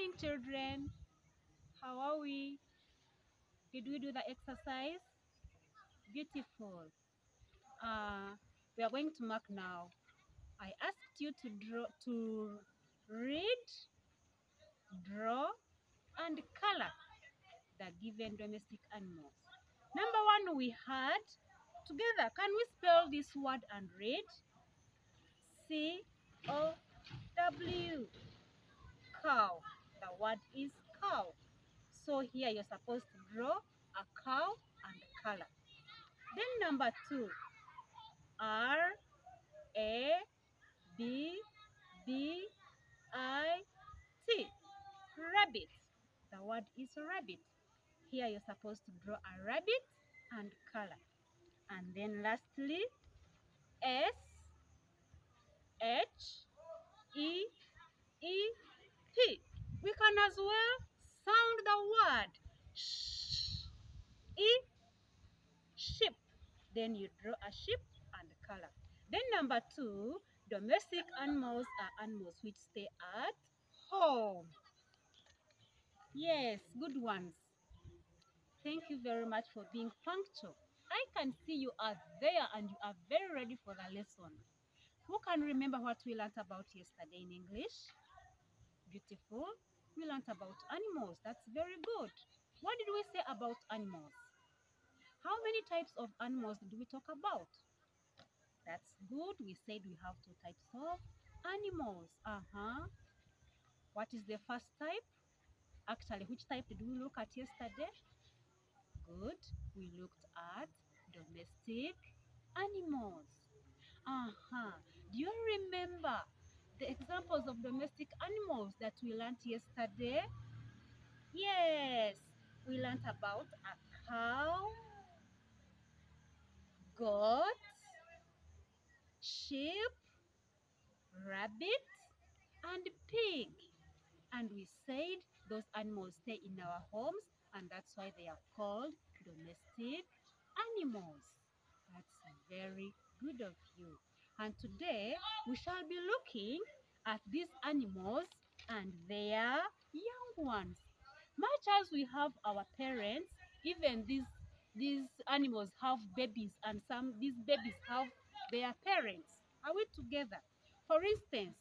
morning, children. How are we? Did we do the exercise? Beautiful. We are going to mark now. I asked you to read, draw, and color the given domestic animals. Number one, we had together. Can we spell this word and read? C-O-W. Cow. The word is cow. So here you're supposed to draw a cow and color. Then number two, R-A-B-B-I-T. Rabbit. The word is rabbit. Here you're supposed to draw a rabbit and color. And then lastly, S-H-E-E-P. We can as well sound the word sh, e, sheep. Then you draw a sheep and color. Then number two, domestic animals are animals which stay at home. Yes, good ones. Thank you very much for being punctual. I can see you are there and you are very ready for the lesson. Who can remember what we learned about yesterday in English? Beautiful. We learned about animals. That's very good. What did we say about animals? How many types of animals did we talk about? That's good. We said we have two types of animals. What is the first type? Actually, which type did we look at yesterday? Good. We looked at domestic animals. Do you remember the examples of domestic animals that we learned yesterday? Yes. We learned about a cow, goat, sheep, rabbit, and pig. And we said those animals stay in our homes, and that's why they are called domestic animals. That's very good of you. And today we shall be looking at these animals and their young ones. Much as we have our parents, even these animals have babies, and these babies have their parents. Are we together? For instance,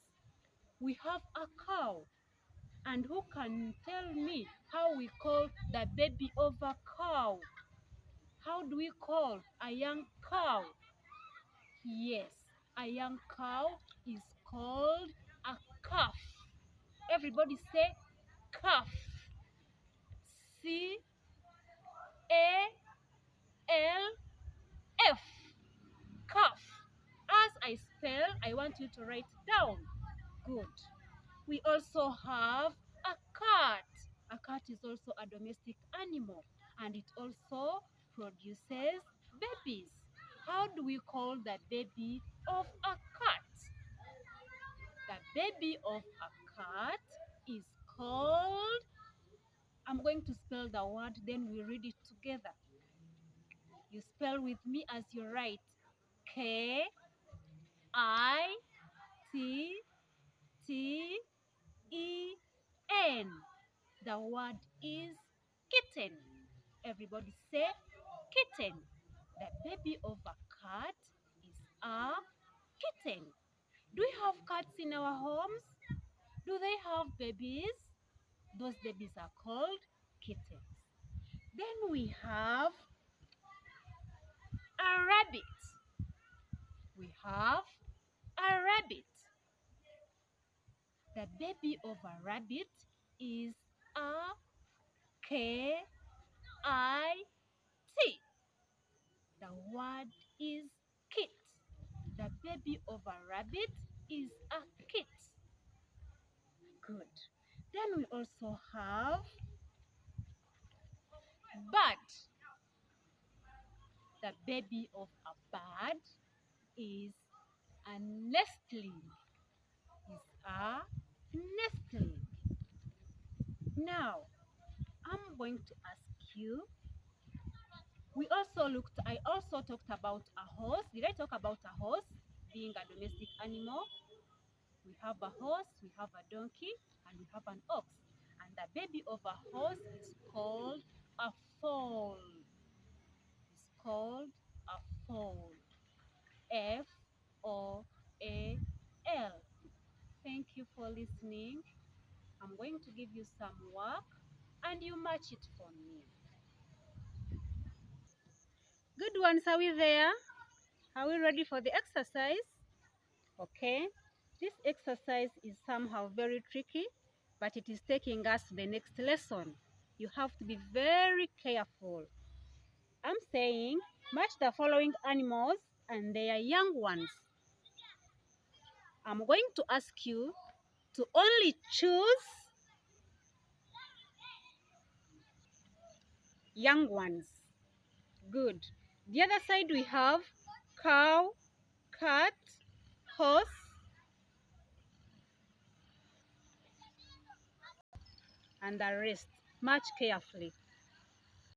we have a cow. And who can tell me how we call the baby of a cow? How do we call a young cow? Yes, a young cow is called a calf. Everybody say calf. C-A-L-F. Calf. As I spell, I want you to write down. Good. We also have a cat. A cat is also a domestic animal, and it also produces babies. How do we call the baby of a cat? The baby of a cat is called, I'm going to spell the word, then we read it together. You spell with me as you write. K-I-T-T-E-N. The word is kitten. Everybody say kitten. The baby of a cat is a kitten. Do we have cats in our homes? Do they have babies? Those babies are called kittens. Then we have a rabbit. We have a rabbit. The baby of a rabbit is a K-I-T. The word is kit. The baby of a rabbit is a kit. Good. Then we also have bird. The baby of a bird is a nestling. Is a nestling. Now, I'm going to ask you. I also talked about a horse. Did I talk about a horse being a domestic animal? We have a horse, we have a donkey, and we have an ox. of a horse is called a foal. It's called a foal. Foal. Thank you for listening. I'm going to give you some work and you match it for me. Good ones, are we there? Are we ready for the exercise? Okay. This exercise is somehow very tricky, but it is taking us to the next lesson. You have to be very careful. I'm saying match the following animals and their young ones. I'm going to ask you to only choose young ones. Good. The other side we have cow, cat, horse, and the rest. Match carefully.